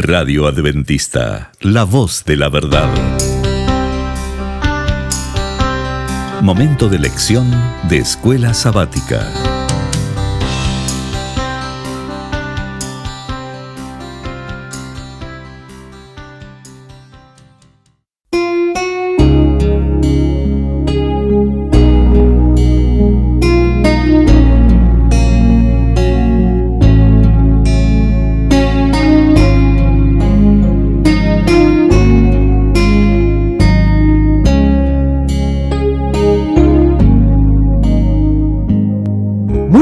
Radio Adventista, la voz de la verdad. Momento de lección de Escuela Sabática.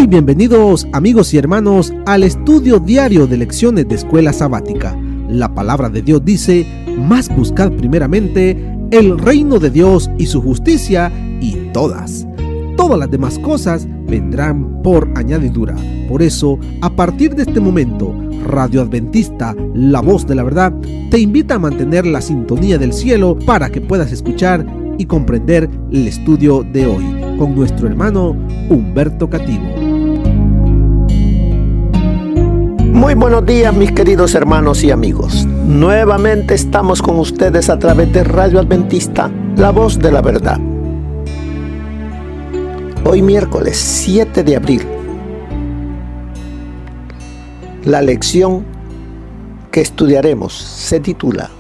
Bienvenidos amigos y hermanos al estudio diario de lecciones de Escuela Sabática. La palabra de Dios dice: mas buscad primeramente el reino de Dios y su justicia, y todas las demás cosas vendrán por añadidura. Por eso, a partir de este momento, Radio Adventista, la voz de la verdad, te invita a mantener la sintonía del cielo para que puedas escuchar y comprender el estudio de hoy con nuestro hermano Humberto Cativo. Muy buenos días, mis queridos hermanos y amigos. Nuevamente estamos con ustedes a través de Radio Adventista, la voz de la verdad. Hoy miércoles 7 de abril. La lección que estudiaremos se titula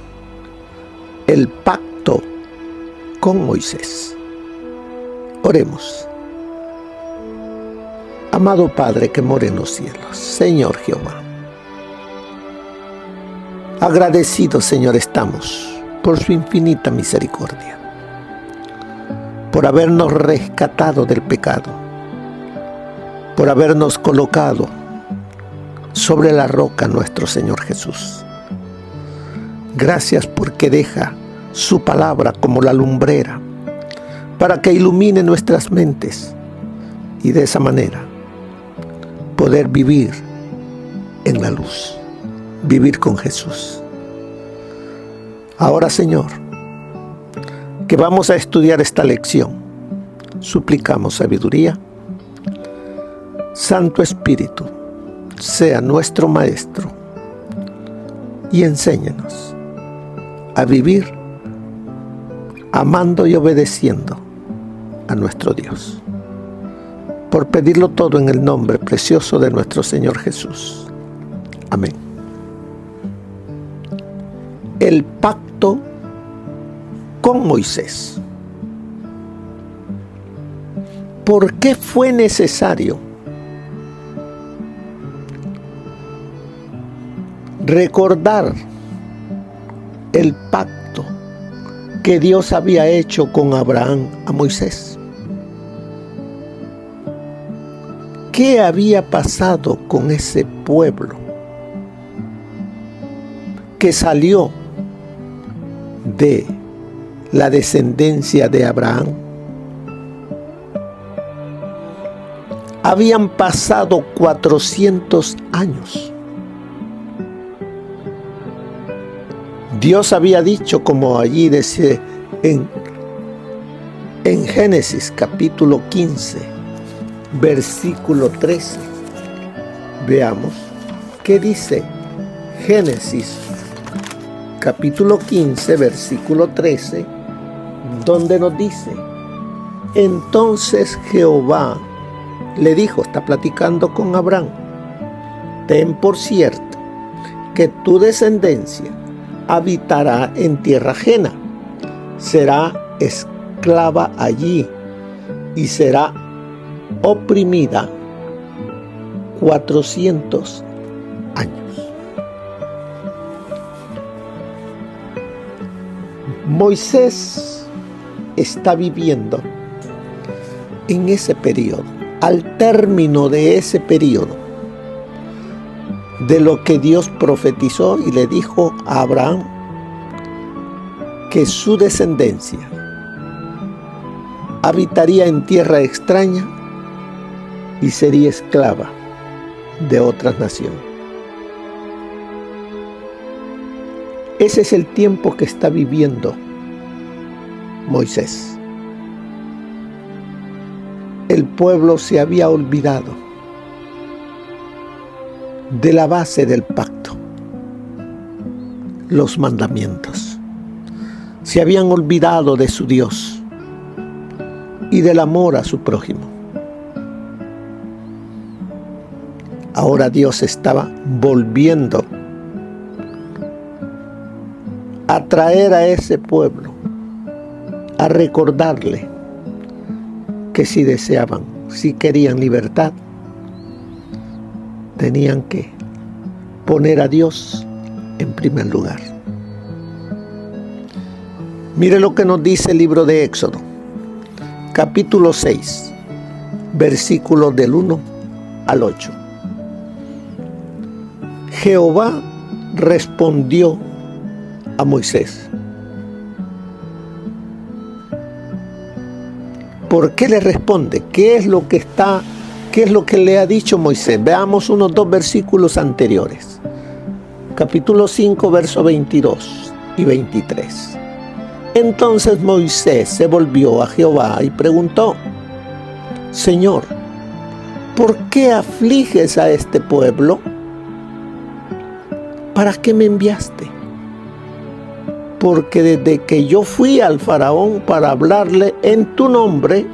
El pacto con Moisés. Oremos. Amado Padre que mora en los cielos, Señor Jehová, agradecidos, Señor, estamos por su infinita misericordia, por habernos rescatado del pecado, por habernos colocado sobre la roca nuestro Señor Jesús. Gracias porque deja su palabra como la lumbrera para que ilumine nuestras mentes y de esa manera poder vivir en la luz, vivir con Jesús. Ahora, Señor, que vamos a estudiar esta lección, suplicamos sabiduría. Santo Espíritu, sea nuestro Maestro y enséñanos a vivir amando y obedeciendo a nuestro Dios. Por pedirlo todo en el nombre precioso de nuestro Señor Jesús. Amén. El pacto con Moisés. ¿Por qué fue necesario recordar el pacto que Dios había hecho con Abraham a Moisés? ¿Qué había pasado con ese pueblo que salió de la descendencia de Abraham? Habían pasado 400 años. Dios había dicho, como allí dice en Génesis capítulo 15, versículo 13. Veamos qué dice Génesis capítulo 15, versículo 13, donde nos dice: entonces Jehová le dijo, está platicando con Abraham: ten por cierto que tu descendencia habitará en tierra ajena, será esclava allí y será oprimida 400 años. Moisés está viviendo en ese periodo, al término de ese periodo, de lo que Dios profetizó y le dijo a Abraham que su descendencia habitaría en tierra extraña y sería esclava de otras naciones. Ese es el tiempo que está viviendo Moisés. El pueblo se había olvidado de la base del pacto. los mandamientos. Se habían olvidado de su Dios y del amor a su prójimo. Ahora Dios estaba volviendo a traer a ese pueblo, a recordarle que si deseaban, si querían libertad, tenían que poner a Dios en primer lugar. Mire lo que nos dice el libro de Éxodo, capítulo 6, versículos del 1 al 8. Jehová respondió a Moisés. ¿Por qué le responde? ¿Qué es lo que le ha dicho Moisés? Veamos unos 2 versículos anteriores. Capítulo 5, versos 22 y 23. Entonces Moisés se volvió a Jehová y preguntó: Señor, ¿por qué afliges a este pueblo? ¿Para qué me enviaste? Porque desde que yo fui al faraón para hablarle en tu nombre,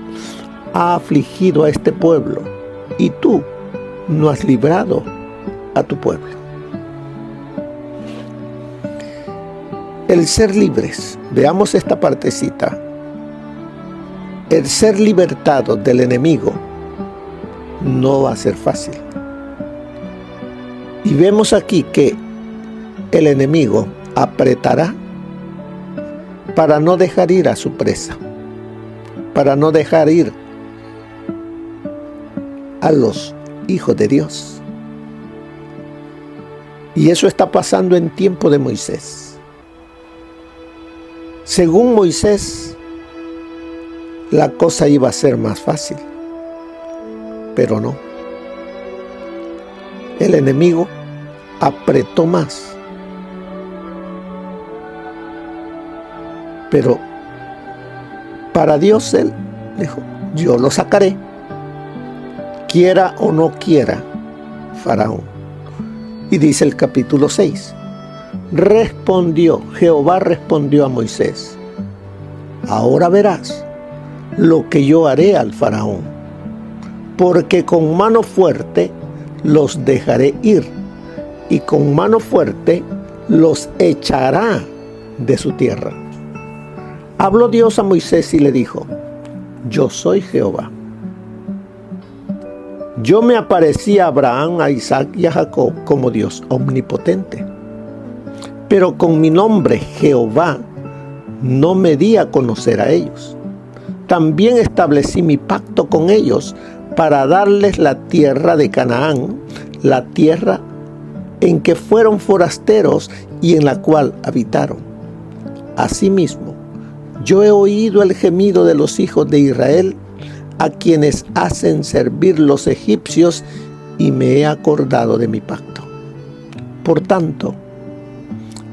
ha afligido a este pueblo, y tú no has librado a tu pueblo. El ser libres, veamos esta partecita. El ser libertados del enemigo no va a ser fácil. Y vemos aquí que el enemigo apretará para no dejar ir a su presa, para no dejar ir a los hijos de Dios. Y eso está pasando en tiempo de Moisés. Según Moisés, la cosa iba a ser más fácil, pero no. El enemigo apretó más. Pero para Dios él dijo: yo lo sacaré, quiera o no quiera Faraón. Y dice el capítulo 6, Jehová respondió a Moisés: ahora verás lo que yo haré al Faraón, porque con mano fuerte los dejaré ir, y con mano fuerte los echará de su tierra. Habló Dios a Moisés y le dijo: yo soy Jehová. Yo me aparecí a Abraham, a Isaac y a Jacob como Dios omnipotente. Pero con mi nombre Jehová no me di a conocer a ellos. También establecí mi pacto con ellos para darles la tierra de Canaán, la tierra en que fueron forasteros y en la cual habitaron. Asimismo, yo he oído el gemido de los hijos de Israel, a quienes hacen servir los egipcios, y me he acordado de mi pacto. Por tanto,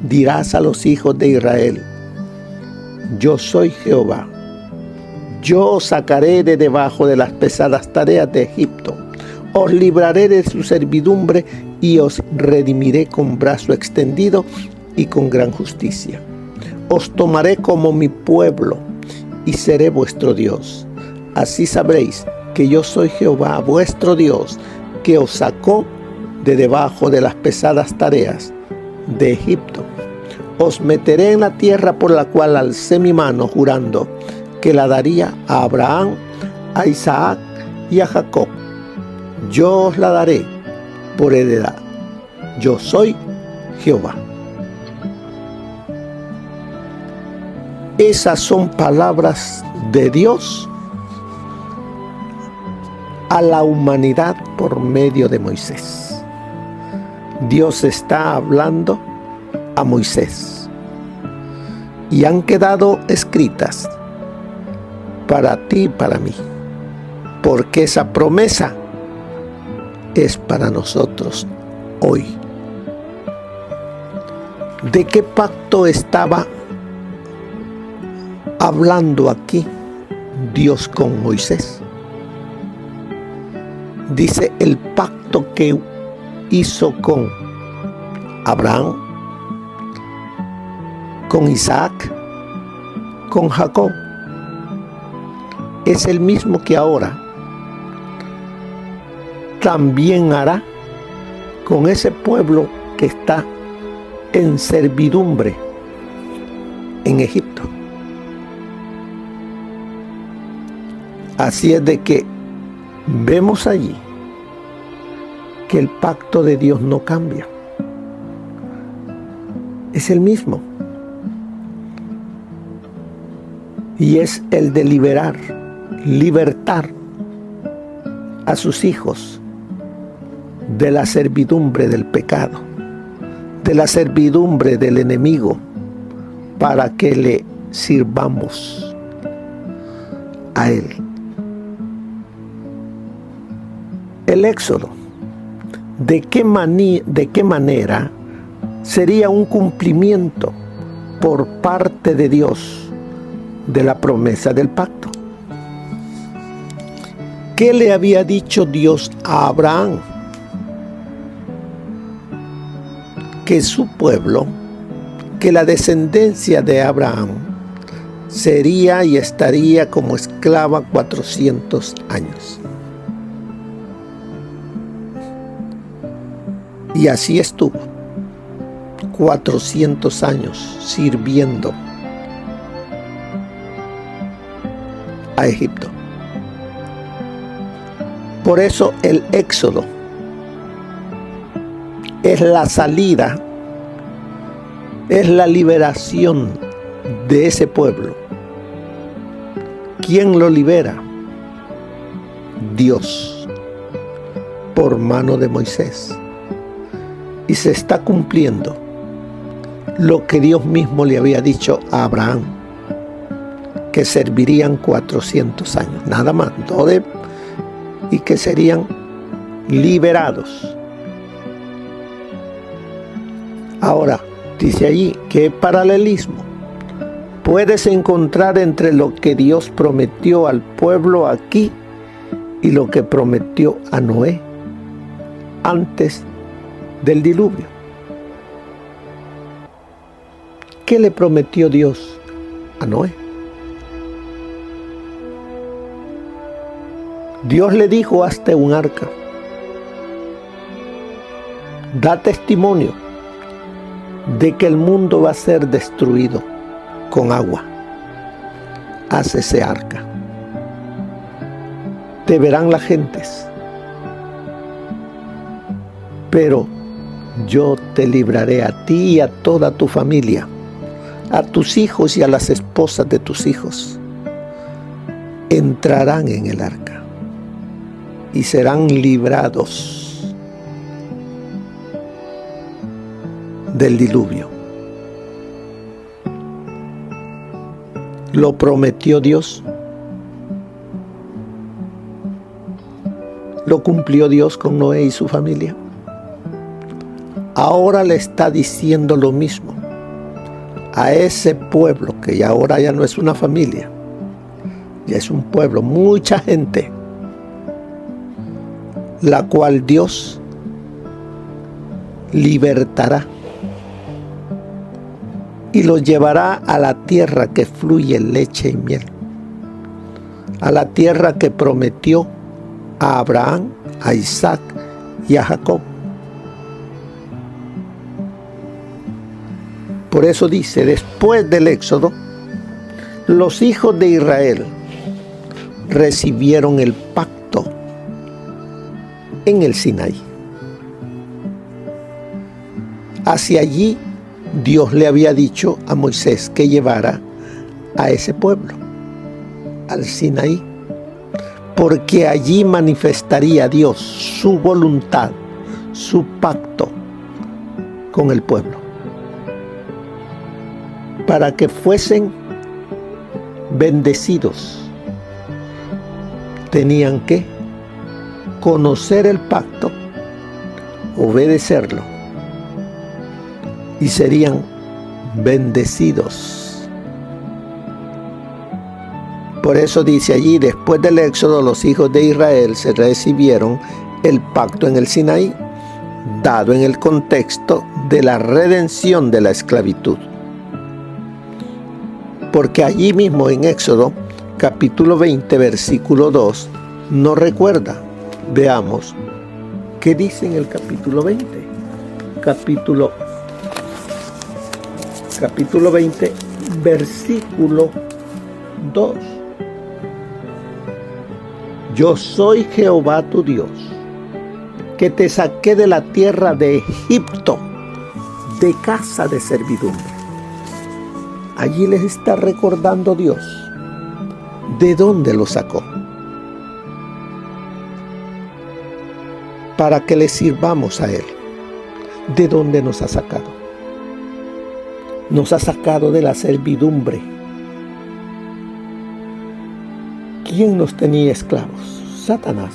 dirás a los hijos de Israel: yo soy Jehová. Yo os sacaré de debajo de las pesadas tareas de Egipto, os libraré de su servidumbre y os redimiré con brazo extendido y con gran justicia. Os tomaré como mi pueblo y seré vuestro Dios. Así sabréis que yo soy Jehová, vuestro Dios, que os sacó de debajo de las pesadas tareas de Egipto. Os meteré en la tierra por la cual alcé mi mano, jurando que la daría a Abraham, a Isaac y a Jacob. Yo os la daré por heredad. Yo soy Jehová. Esas son palabras de Dios a la humanidad por medio de Moisés. Dios está hablando a Moisés y han quedado escritas para ti y para mí, porque esa promesa es para nosotros hoy. ¿De qué pacto estaba hablando aquí Dios con Moisés? Dice el pacto que hizo con Abraham, con Isaac, con Jacob. Es el mismo que ahora también hará con ese pueblo que está en servidumbre en Egipto. Así es de que vemos allí que el pacto de Dios no cambia. Es el mismo. Y es el de libertar a sus hijos de la servidumbre del pecado, de la servidumbre del enemigo, para que le sirvamos a Él. El éxodo, ¿de qué manera sería un cumplimiento por parte de Dios de la promesa del pacto? ¿Qué le había dicho Dios a Abraham? Que su pueblo, que la descendencia de Abraham sería y estaría como esclava 400 años. Y así estuvo, 400 años sirviendo a Egipto. Por eso el éxodo es la salida, es la liberación de ese pueblo. ¿Quién lo libera? Dios, por mano de Moisés. Y se está cumpliendo lo que Dios mismo le había dicho a Abraham, que servirían 400 años, nada más, y que serían liberados. Ahora, dice allí, ¿qué paralelismo puedes encontrar entre lo que Dios prometió al pueblo aquí y lo que prometió a Noé antes del diluvio? ¿Qué le prometió Dios a Noé? Dios le dijo: hazte un arca, da testimonio de que el mundo va a ser destruido con agua. Haz ese arca. Te verán las gentes, pero yo te libraré a ti y a toda tu familia, a tus hijos y a las esposas de tus hijos. Entrarán en el arca y serán librados del diluvio. Lo prometió Dios. Lo cumplió Dios con Noé y su familia. Ahora le está diciendo lo mismo a ese pueblo que ahora ya no es una familia, ya es un pueblo, mucha gente, la cual Dios libertará y los llevará a la tierra que fluye leche y miel, a la tierra que prometió a Abraham, a Isaac y a Jacob. Por eso dice, después del éxodo, los hijos de Israel recibieron el pacto en el Sinaí. Hacia allí Dios le había dicho a Moisés que llevara a ese pueblo al Sinaí, porque allí manifestaría Dios su voluntad, su pacto con el pueblo, para que fuesen bendecidos. Tenían que conocer el pacto, obedecerlo, y serían bendecidos. Por eso dice allí, después del éxodo, los hijos de Israel se recibieron el pacto en el Sinaí, dado en el contexto de la redención de la esclavitud. Porque allí mismo en Éxodo, capítulo 20, versículo 2, nos recuerda. Veamos qué dice en el capítulo 20. Capítulo 20, versículo 2. Yo soy Jehová tu Dios, que te saqué de la tierra de Egipto, de casa de servidumbre. Allí les está recordando Dios de dónde lo sacó, para que le sirvamos a Él. ¿De dónde nos ha sacado? Nos ha sacado de la servidumbre. ¿Quién nos tenía esclavos? Satanás,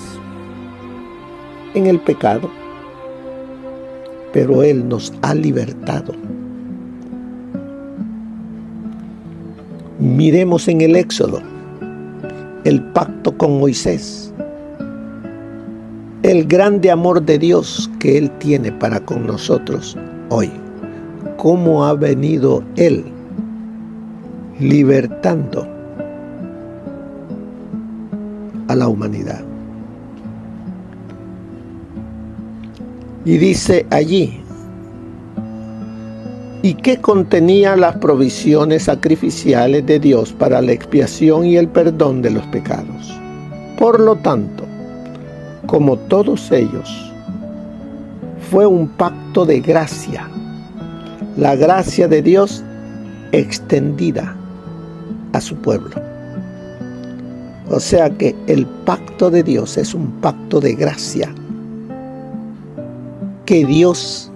en el pecado. Pero Él nos ha libertado. Miremos en el Éxodo el pacto con Moisés, el grande amor de Dios que Él tiene para con nosotros hoy. Cómo ha venido Él libertando a la humanidad. Y dice allí, ¿y qué contenía las provisiones sacrificiales de Dios para la expiación y el perdón de los pecados? Por lo tanto, como todos ellos, fue un pacto de gracia, la gracia de Dios extendida a su pueblo. O sea que el pacto de Dios es un pacto de gracia que Dios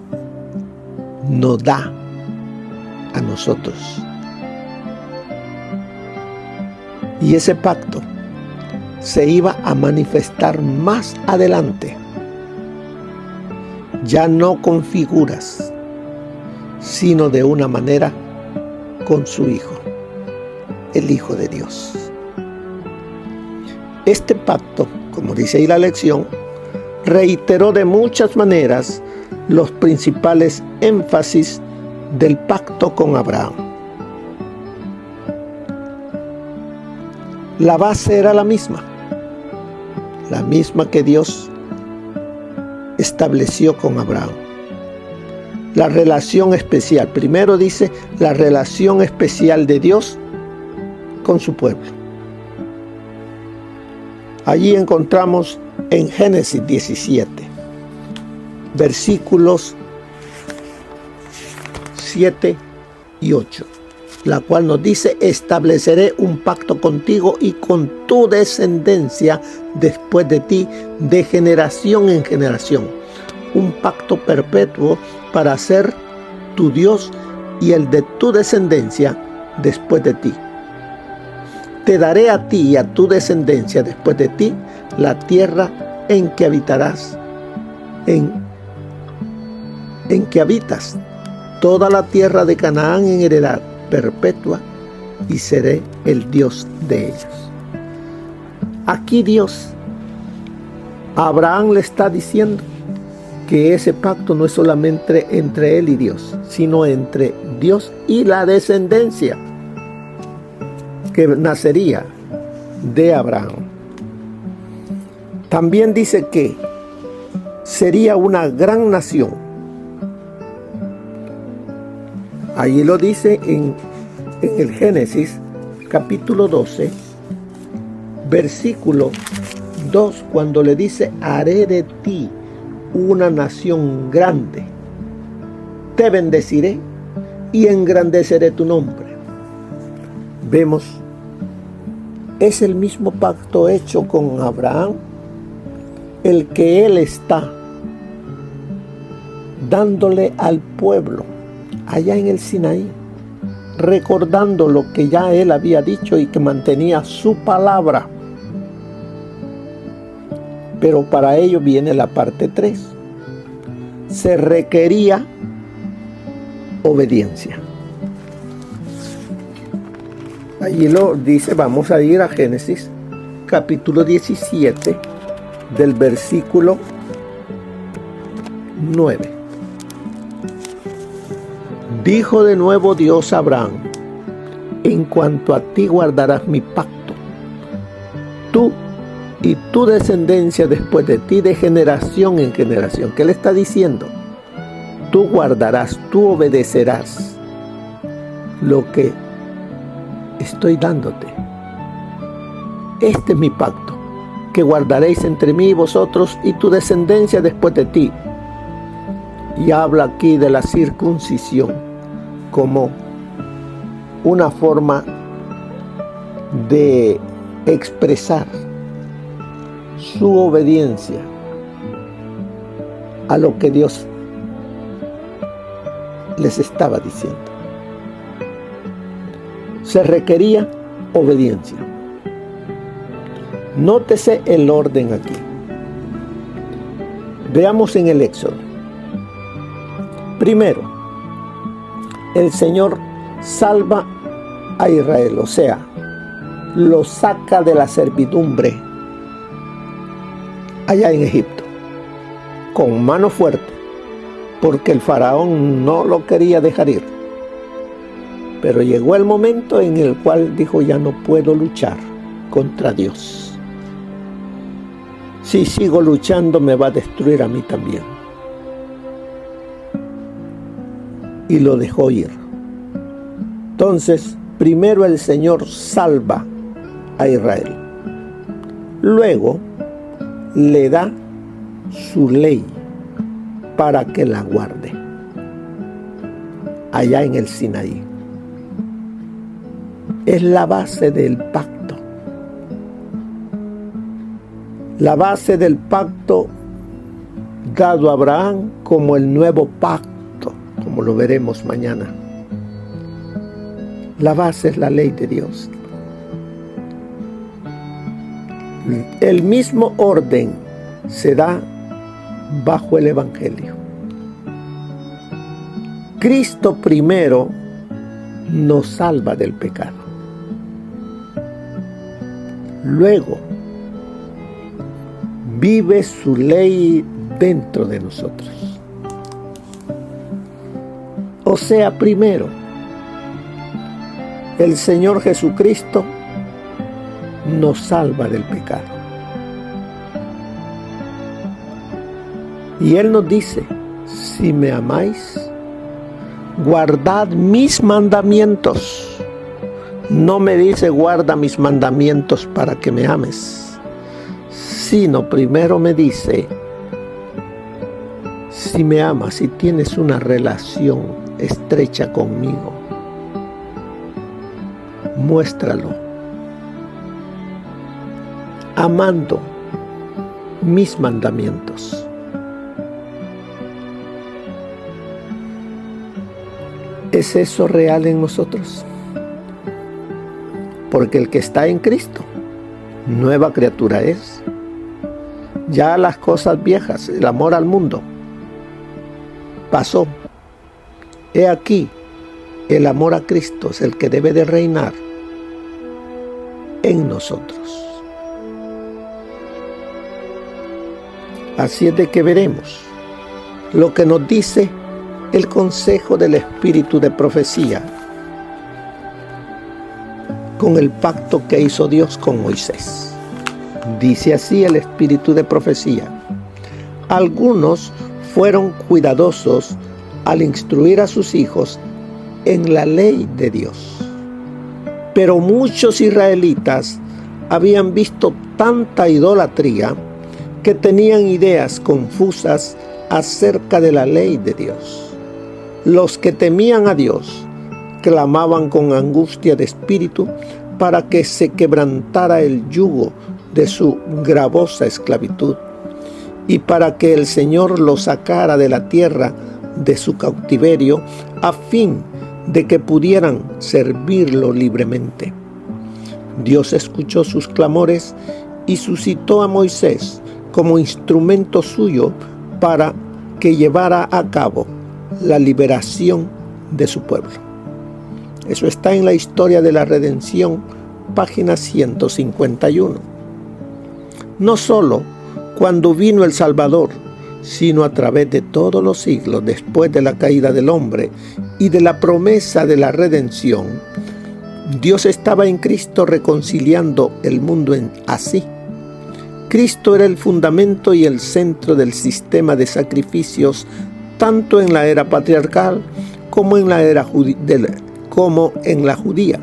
nos da a nosotros. Y ese pacto se iba a manifestar más adelante, ya no con figuras, sino de una manera con su Hijo, el Hijo de Dios. Este pacto, como dice ahí la lección, reiteró de muchas maneras los principales énfasis del pacto con Abraham. La base era la misma que Dios estableció con Abraham. La relación especial, primero dice la relación especial de Dios con su pueblo. Allí encontramos en Génesis 17, versículos 7 y 8, la cual nos dice: estableceré un pacto contigo y con tu descendencia después de ti, de generación en generación. Un pacto perpetuo para ser tu Dios y el de tu descendencia después de ti. Te daré a ti y a tu descendencia después de ti la tierra en que habitarás, en que habitas, toda la tierra de Canaán en heredad perpetua, y seré el Dios de ellos. Aquí Dios a Abraham le está diciendo que ese pacto no es solamente entre él y Dios, sino entre Dios y la descendencia que nacería de Abraham. También dice que sería una gran nación. Allí lo dice en el Génesis capítulo 12, versículo 2, cuando le dice: haré de ti una nación grande, te bendeciré y engrandeceré tu nombre. Vemos, es el mismo pacto hecho con Abraham, el que él está dándole al pueblo allá en el Sinaí, recordando lo que ya él había dicho y que mantenía su palabra. Pero para ello viene la parte 3. Se requería obediencia. Allí lo dice, vamos a ir a Génesis capítulo 17 del versículo 9. Dijo de nuevo Dios a Abraham: en cuanto a ti guardarás mi pacto, tú y tu descendencia después de ti, de generación en generación. ¿Qué le está diciendo? Tú guardarás, tú obedecerás lo que estoy dándote. Este es mi pacto, que guardaréis entre mí y vosotros y tu descendencia después de ti. Y habla aquí de la circuncisión como una forma de expresar su obediencia a lo que Dios les estaba diciendo. Se requería obediencia. Nótese el orden aquí. Veamos en el Éxodo. Primero, el Señor salva a Israel, o sea, lo saca de la servidumbre allá en Egipto, con mano fuerte, porque el faraón no lo quería dejar ir. Pero llegó el momento en el cual dijo: ya no puedo luchar contra Dios. Si sigo luchando me va a destruir a mí también. Y lo dejó ir. Entonces, primero el Señor salva a Israel. Luego le da su ley para que la guarde allá en el Sinaí. Es la base del pacto. La base del pacto dado a Abraham como el nuevo pacto, como lo veremos mañana. La base es la ley de Dios. El mismo orden se da bajo el Evangelio. Cristo primero nos salva del pecado. Luego vive su ley dentro de nosotros. O sea, primero, el Señor Jesucristo nos salva del pecado. Y Él nos dice: si me amáis, guardad mis mandamientos. No me dice: guarda mis mandamientos para que me ames, sino primero me dice: si me amas, si tienes una relación estrecha conmigo, muéstralo, amando mis mandamientos. ¿Es eso real en nosotros? Porque el que está en Cristo, nueva criatura es. Ya las cosas viejas, el amor al mundo, pasó. He aquí, el amor a Cristo es el que debe de reinar en nosotros. Así es de que veremos lo que nos dice el consejo del espíritu de profecía con el pacto que hizo Dios con Moisés. Dice así el espíritu de profecía: algunos fueron cuidadosos al instruir a sus hijos en la ley de Dios, pero muchos israelitas habían visto tanta idolatría que tenían ideas confusas acerca de la ley de Dios. Los que temían a Dios clamaban con angustia de espíritu para que se quebrantara el yugo de su gravosa esclavitud y para que el Señor los sacara de la tierra de su cautiverio, a fin de que pudieran servirlo libremente. Dios escuchó sus clamores y suscitó a Moisés como instrumento suyo para que llevara a cabo la liberación de su pueblo. Eso está en la historia de la redención, página 151. No solo cuando vino el Salvador, sino a través de todos los siglos después de la caída del hombre y de la promesa de la redención, Dios estaba en Cristo reconciliando el mundo así. Cristo era el fundamento y el centro del sistema de sacrificios, tanto en la era patriarcal como en la era judía.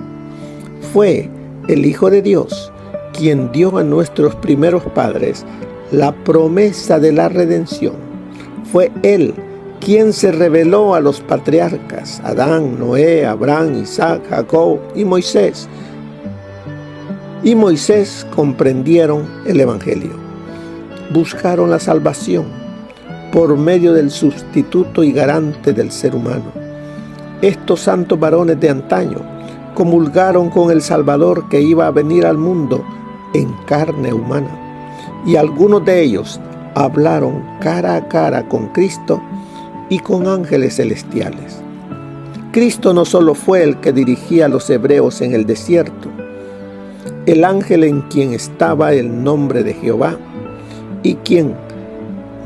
Fue el Hijo de Dios quien dio a nuestros primeros padres la promesa de la redención. Fue Él quien se reveló a los patriarcas, Adán, Noé, Abraham, Isaac, Jacob y Moisés. Y Moisés comprendieron el Evangelio. Buscaron la salvación por medio del sustituto y garante del ser humano. Estos santos varones de antaño comulgaron con el Salvador que iba a venir al mundo en carne humana. Y algunos de ellos hablaron cara a cara con Cristo y con ángeles celestiales. Cristo no solo fue el que dirigía a los hebreos en el desierto, el ángel en quien estaba el nombre de Jehová, y quien,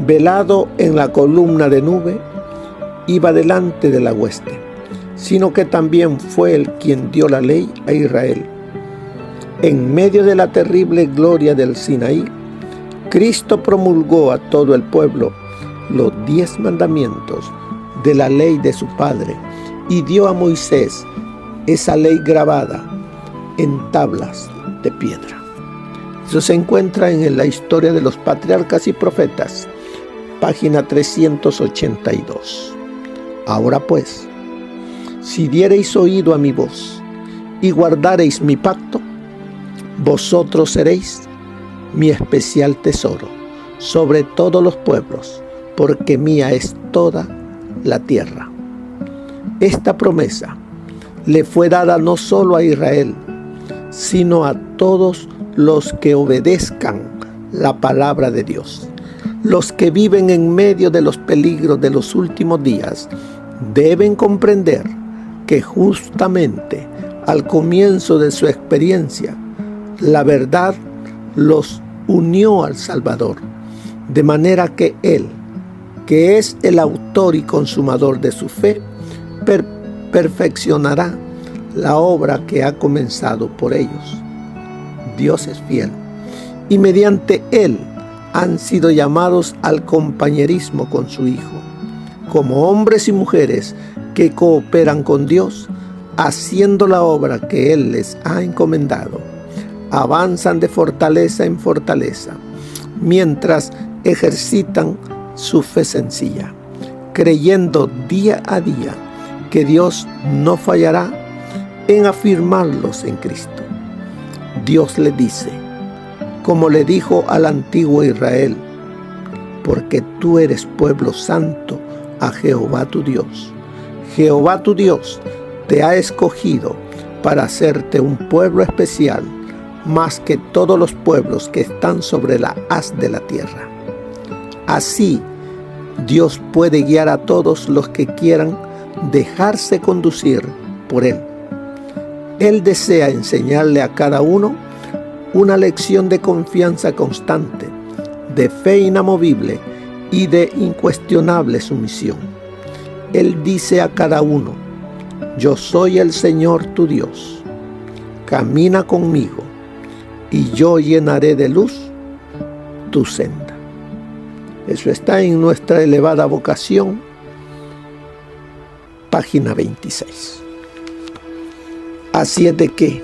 velado en la columna de nube, iba delante de la hueste, sino que también fue el quien dio la ley a Israel. En medio de la terrible gloria del Sinaí, Cristo promulgó a todo el pueblo los 10 mandamientos de la ley de su Padre y dio a Moisés esa ley grabada en tablas de piedra. Eso se encuentra en la historia de los patriarcas y profetas, página 382. Ahora pues, si diereis oído a mi voz y guardareis mi pacto, vosotros seréis mi especial tesoro sobre todos los pueblos, porque mía es toda la tierra. Esta promesa le fue dada no solo a Israel, sino a todos los que obedezcan la palabra de Dios. Los que viven en medio de los peligros de los últimos días deben comprender que justamente al comienzo de su experiencia, la verdad los unió al Salvador, de manera que Él, que es el autor y consumador de su fe, perfeccionará la obra que ha comenzado por ellos. Dios es fiel, y mediante Él han sido llamados al compañerismo con su Hijo, como hombres y mujeres que cooperan con Dios, haciendo la obra que Él les ha encomendado. Avanzan de fortaleza en fortaleza, mientras ejercitan su fe sencilla, creyendo día a día que Dios no fallará en afirmarlos en Cristo. Dios le dice, como le dijo al antiguo Israel, porque tú eres pueblo santo a Jehová tu Dios. Jehová tu Dios te ha escogido para hacerte un pueblo especial, más que todos los pueblos que están sobre la haz de la tierra. Así, Dios puede guiar a todos los que quieran dejarse conducir por Él. Él desea enseñarle a cada uno una lección de confianza constante, de fe inamovible y de incuestionable sumisión. Él dice a cada uno, yo soy el Señor tu Dios, camina conmigo y yo llenaré de luz tu senda. Eso está en nuestra elevada vocación, página 26. Así es de que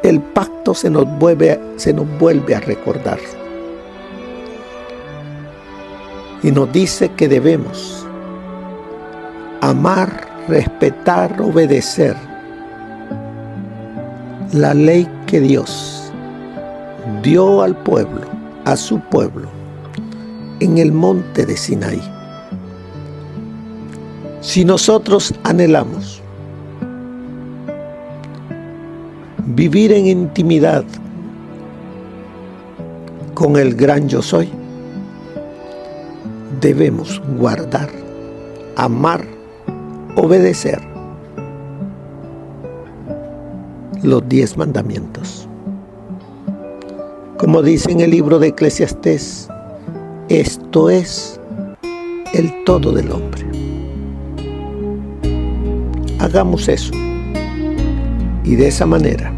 el pacto se nos vuelve a recordar. Y nos dice que debemos amar, respetar, obedecer la ley que Dios dio al pueblo, a su pueblo, en el monte de Sinaí. Si nosotros anhelamos vivir en intimidad con el gran yo soy, debemos guardar, amar, obedecer los 10 mandamientos. Como dice en el libro de Eclesiastés, esto es el todo del hombre. Hagamos eso, Y de esa manera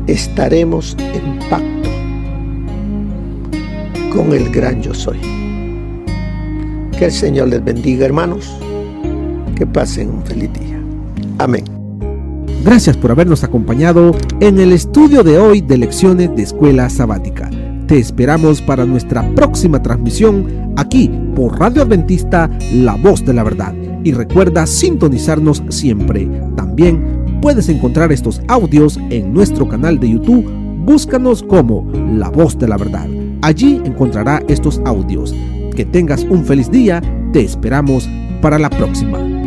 estaremos en pacto con el gran yo soy. Que el Señor les bendiga, hermanos. Que pasen un feliz día. Amén. Gracias por habernos acompañado en el estudio de hoy de Lecciones de Escuela Sabática. Te esperamos para nuestra próxima transmisión aquí por Radio Adventista, La Voz de la Verdad. Y recuerda sintonizarnos siempre. También puedes encontrar estos audios en nuestro canal de YouTube. Búscanos como La Voz de la Verdad. Allí encontrará estos audios. Que tengas un feliz día. Te esperamos para la próxima.